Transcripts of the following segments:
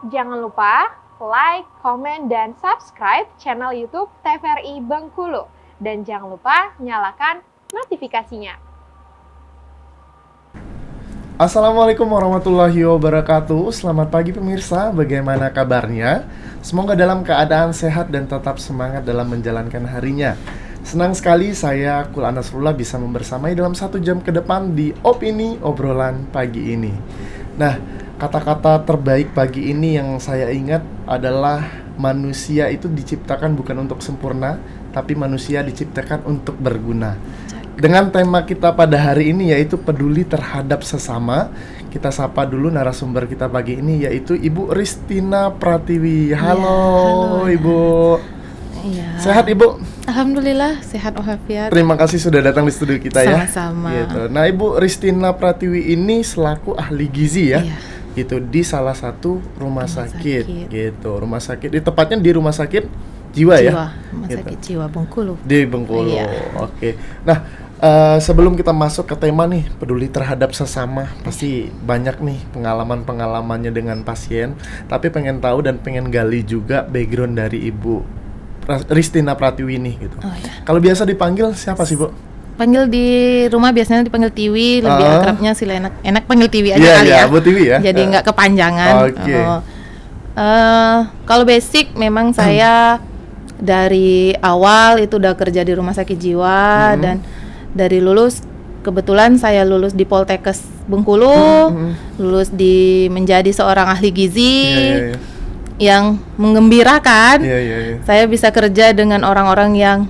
Jangan lupa like, komen, dan subscribe channel YouTube TVRI Bengkulu. Dan jangan lupa nyalakan notifikasinya. Assalamualaikum warahmatullahi wabarakatuh. Selamat pagi pemirsa, bagaimana kabarnya? Semoga dalam keadaan sehat dan tetap semangat dalam menjalankan harinya. Senang sekali saya Kul Anasrullah bisa membersamai dalam 1 jam ke depan di Opini Obrolan Pagi ini. Nah, kata-kata terbaik pagi ini yang saya ingat adalah manusia itu diciptakan bukan untuk sempurna, tapi manusia diciptakan untuk berguna. Dengan tema kita pada hari ini yaitu peduli terhadap sesama, kita sapa dulu narasumber kita pagi ini yaitu Ibu Ristina Pratiwi. Halo, Ibu. Iya. Sehat Ibu? Alhamdulillah sehat walafiat. Terima kasih sudah datang di studio kita ya. Sama-sama. Gitu. Nah, Ibu Ristina Pratiwi ini selaku ahli gizi ya. Iya. Gitu di salah satu rumah sakit. Gitu. Rumah sakit, tepatnya di rumah sakit jiwa ya. Rumah Gitu. sakit jiwa Bengkulu. Di Bengkulu. Iya. Oke. Nah, sebelum kita masuk ke tema nih, peduli terhadap sesama, pasti banyak nih pengalaman-pengalamannya dengan pasien. Tapi pengen tahu dan pengen gali juga background dari Ibu Ristina Pratiwi ini gitu. Oh, iya. Kalau biasa dipanggil siapa sih, Bu? Panggil di rumah biasanya dipanggil Tiwi, lebih akrabnya sih enak panggil Tiwi aja kali Iya, ya. Bu Tiwi ya. Jadi nggak kepanjangan. Oke. Kalau basic memang saya dari awal itu udah kerja di rumah sakit jiwa dan dari lulus kebetulan saya lulus di Poltekkes Bengkulu, lulus menjadi seorang ahli gizi. Iya. Yang mengembirakan. Iya. Saya bisa kerja dengan orang-orang yang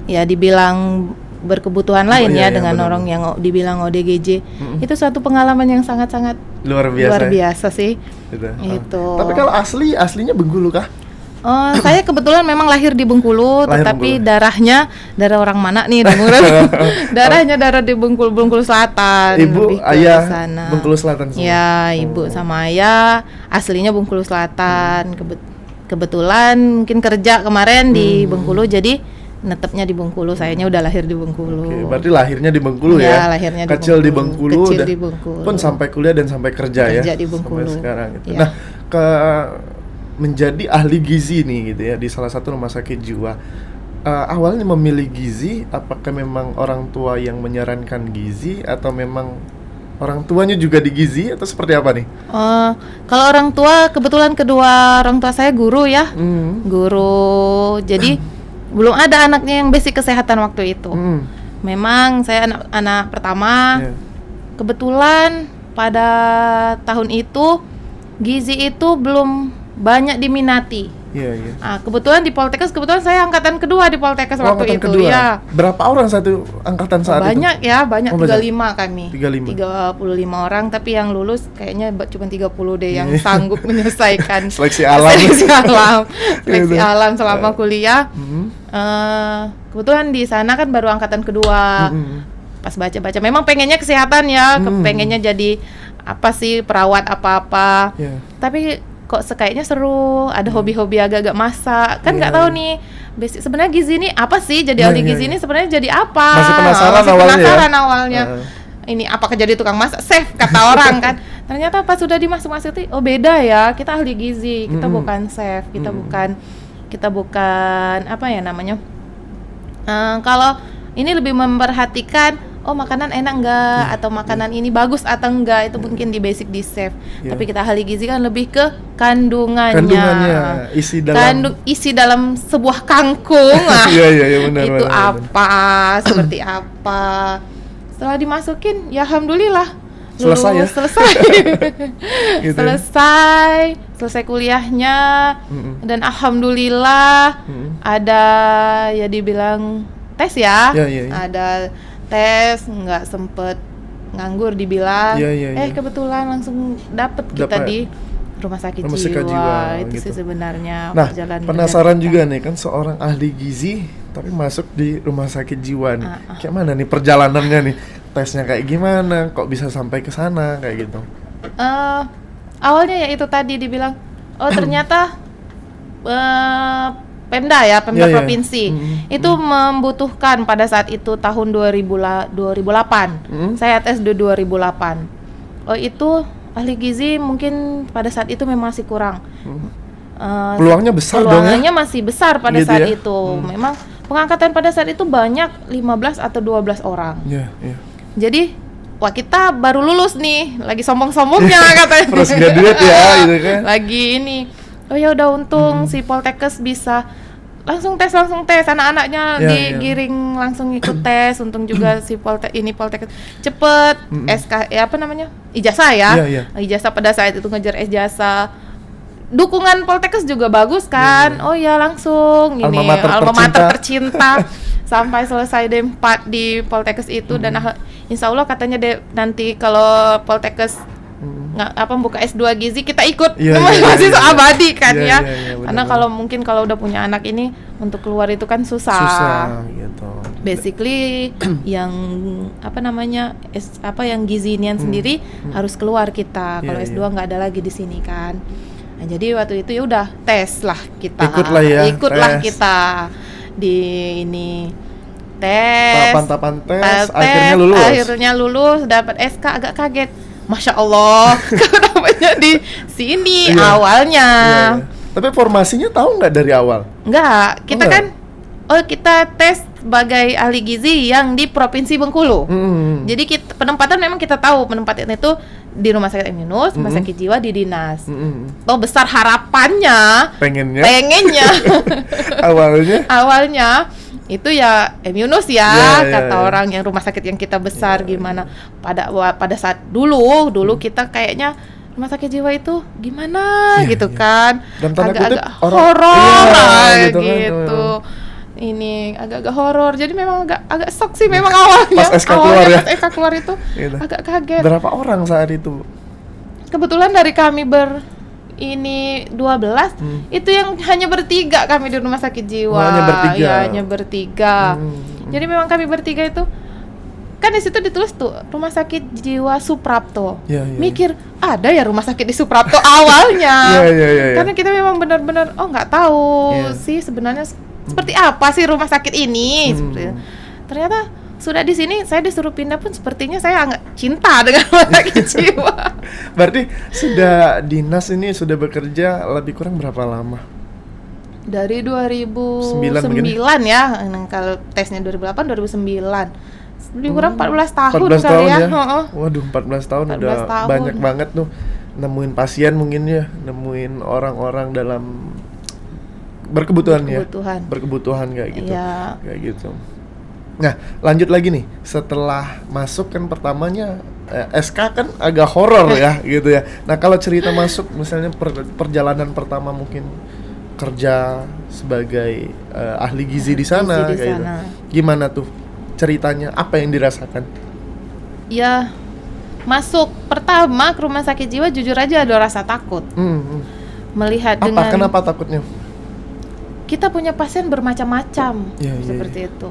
ya dibilang berkebutuhan lain dengan benar. orang yang dibilang ODGJ. Itu suatu pengalaman yang sangat-sangat Luar biasa sih. gitu. Itu. Tapi kalau aslinya Bengkulu kah? Saya kebetulan memang lahir di Bengkulu, tetapi darahnya darah orang mana nih? Darahnya darah di Bengkulu Selatan. Ibu, ayah Bengkulu Selatan semua? Ya, ibu sama ayah aslinya Bengkulu Selatan. Kebetulan mungkin kerja kemarin di Bengkulu, jadi netepnya di Bengkulu. Sayanya udah lahir di Bengkulu. Oke, berarti lahirnya di Bengkulu ya? Lahirnya Kecil di Bengkulu. Kecil di Bengkulu. Pun sampai kuliah dan sampai kerja ya? Kerja di Bengkulu. Sampai sekarang gitu. Ya. Nah, menjadi ahli gizi nih gitu ya di salah satu rumah sakit jiwa. Awalnya memilih gizi, apakah memang orang tua yang menyarankan gizi atau memang orang tuanya juga di gizi atau seperti apa nih? Kalau orang tua, kebetulan kedua orang tua saya guru ya, guru. Jadi belum ada anaknya yang basic kesehatan waktu itu. Memang saya anak pertama. Kebetulan pada tahun itu gizi itu belum banyak diminati. Iya. Kebetulan di Poltekkes, saya angkatan kedua di Poltekkes waktu itu. Kedua. Ya. Berapa orang satu angkatan saat banyak itu? Banyak 35 kami. 35 orang, tapi yang lulus kayaknya cuma 30 deh yang sanggup menyelesaikan seleksi alam. Seleksi alam selama kuliah. Kebetulan di sana kan baru angkatan kedua. Pas baca-baca memang pengennya kesehatan ya, pengennya jadi apa sih, perawat apa-apa. Tapi kok kayaknya seru, ada hobi-hobi agak-agak masak. Kan nggak tahu nih basic sebenarnya gizi ini apa sih, jadi ahli gizi ini sebenarnya jadi apa? Masih penasaran awalnya. Ini apakah jadi tukang masak, chef kata orang kan. Ternyata pas sudah dimasuk-masuk itu, oh beda ya, kita ahli gizi, kita bukan chef, kita bukan apa ya namanya. Kalau ini lebih memperhatikan makanan enak enggak atau makanan ini bagus atau enggak, itu mungkin di basic di chef. Tapi kita ahli gizi kan lebih ke kandungannya. Isi dalam sebuah kangkung. Iya, benar. Itu apa? Seperti apa? Setelah dimasukin, ya alhamdulillah lulus, selesai. Gitu. Selesai kuliahnya dan alhamdulillah ada ya dibilang tes ya. Ada tes, nggak sempet nganggur dibilang. Kebetulan langsung dapet kita di rumah sakit jiwa. Itu gitu. Sih sebenarnya perjalanan. Penasaran juga nih, kan seorang ahli gizi tapi masuk di rumah sakit jiwa nih. Kayak mana nih perjalanannya nih? Tesnya kayak gimana? Kok bisa sampai ke sana kayak gitu? Awalnya ya itu tadi dibilang, ternyata Pemda provinsi itu membutuhkan pada saat itu tahun 2008. Saya tes di 2008. Itu ahli gizi mungkin pada saat itu memang masih kurang. Peluangnya besar dong ya? Peluangnya masih besar pada Gitu saat ya? itu. Memang pengangkatan pada saat itu banyak 15 atau 12 orang. Iya, iya. Jadi, wah kita baru lulus nih, lagi sombong-sombongnya katanya. Fresh graduate ya, gitu kan. Lagi ini. Oh ya udah untung si Poltekkes bisa langsung tes anak-anaknya digiring langsung ikut tes. Untung juga si Poltekkes cepet SK apa namanya? Ijazah ya. Iya. Ijazah pada saat itu ngejar ijazah. Dukungan Poltekkes juga bagus kan. Oh ya langsung ini Alma mater tercinta sampai selesai D4 di Poltekkes itu dan insya Allah katanya nanti kalau Poltekkes buka S2 gizi kita ikut masih abadi kan ya. Karena kalau udah punya anak ini untuk keluar itu kan susah gitu. Basically yang yang gizinian sendiri harus keluar kita. Kalau S2 nggak ada lagi di sini kan. Nah, jadi waktu itu ya udah tes lah kita. Ikutlah kita di ini tes. Tahapan tes, akhirnya lulus. Dapat SK. Agak kaget. Masya Allah, kenapa di sini awalnya. Iya. Tapi formasinya tahu nggak dari awal? Nggak, kita kita tes sebagai ahli gizi yang di Provinsi Bengkulu. Jadi penempatan memang kita tahu penempatan itu di Rumah Sakit M. Yunus, Rumah Sakit Jiwa di dinas. Toh besar harapannya, pengennya awalnya itu ya M. Yunus kata orang yang rumah sakit yang kita besar gimana. Pada saat dulu kita kayaknya Rumah Sakit Jiwa itu gimana gitu kan. Agak-agak horor gitu. Ini agak-agak horor, jadi memang agak shock sih memang awalnya. Pas SK keluar ya? Pas SK keluar itu agak kaget. Berapa orang saat itu? Kebetulan dari kami 12, itu yang hanya bertiga kami di Rumah Sakit Jiwa. Hanya bertiga. Jadi memang kami bertiga itu kan di situ ditulis tuh Rumah Sakit Jiwa Suprapto. Mikir ada ya rumah sakit di Suprapto awalnya. Karena kita memang benar-benar nggak tahu sih sebenarnya seperti apa sih rumah sakit ini. Ternyata sudah di sini saya disuruh pindah pun sepertinya saya agak cinta dengan Rumah Sakit Jiwa. Berarti sudah dinas ini sudah bekerja lebih kurang berapa lama? Dari 2009 ya. Kalau tesnya 2008 2009. Lebih kurang 14 tahun 14 kali tahun ya. Waduh, 14 tahun udah banyak banget tuh nemuin pasien mungkin ya, nemuin orang-orang dalam berkebutuhan kayak gitu. Kayak gitu. Nah, lanjut lagi nih. Setelah masuk kan pertamanya SK kan agak horor ya gitu ya. Nah, kalau cerita masuk misalnya perjalanan pertama mungkin kerja sebagai ahli gizi di sana kayak gitu. Gimana tuh ceritanya? Apa yang dirasakan? Ya, masuk pertama ke Rumah Sakit Jiwa jujur aja ada rasa takut. Melihat kenapa takutnya? Kita punya pasien bermacam-macam seperti itu.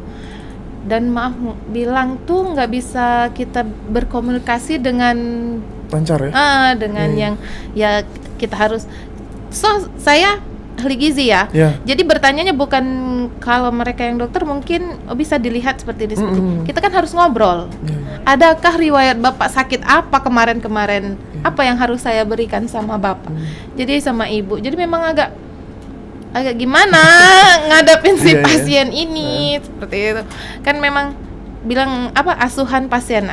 Dan maaf bilang tuh nggak bisa kita berkomunikasi dengan lancar ya? Dengan yang ya kita harus. Saya ahli gizi ya. Jadi bertanyanya bukan kalau mereka yang dokter mungkin bisa dilihat seperti ini. Kita kan harus ngobrol. Adakah riwayat Bapak sakit apa kemarin-kemarin? Apa yang harus saya berikan sama Bapak? Jadi sama Ibu. Jadi memang agak gimana ngadapin si pasien ini seperti itu. Kan memang bilang asuhan pasien.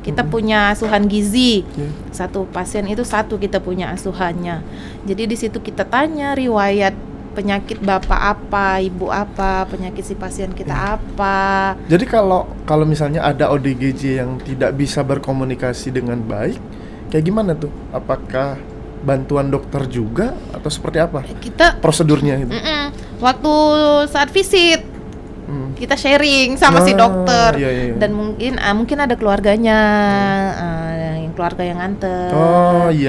Kita punya asuhan gizi. Satu pasien itu kita punya asuhannya. Jadi di situ kita tanya riwayat penyakit Bapak apa, Ibu apa, penyakit si pasien kita apa. Jadi kalau misalnya ada ODGJ yang tidak bisa berkomunikasi dengan baik, kayak gimana tuh? Apakah bantuan dokter juga atau seperti apa? Kita prosedurnya itu. Waktu saat visit kita sharing sama si dokter dan mungkin ada keluarganya, yang keluarga yang nganter.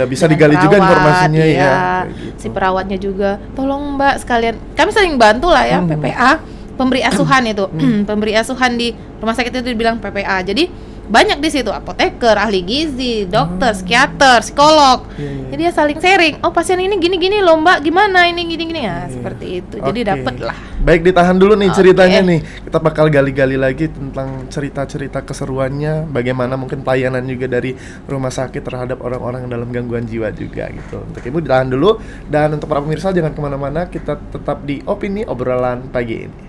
Bisa digali juga informasinya ya. Gitu. Si perawatnya juga, tolong Mbak sekalian. Kami saling bantu lah ya, PPA, pemberi asuhan itu. Pemberi asuhan di rumah sakit itu dibilang PPA. Jadi banyak di situ, apoteker, ahli gizi, dokter, psikiater, psikolog. Jadi ya saling sharing. Oh, pasien ini gini-gini loh Mbak, gimana ini gini-gini ya, seperti itu. Jadi Oke. dapet lah. Baik, ditahan dulu nih Oke. ceritanya nih. Kita bakal gali-gali lagi tentang cerita-cerita keseruannya, bagaimana mungkin pelayanan juga dari rumah sakit terhadap orang-orang dalam gangguan jiwa juga gitu. Untuk Ibu ditahan dulu, dan untuk para pemirsa jangan kemana-mana, kita tetap di Opini Obrolan Pagi ini.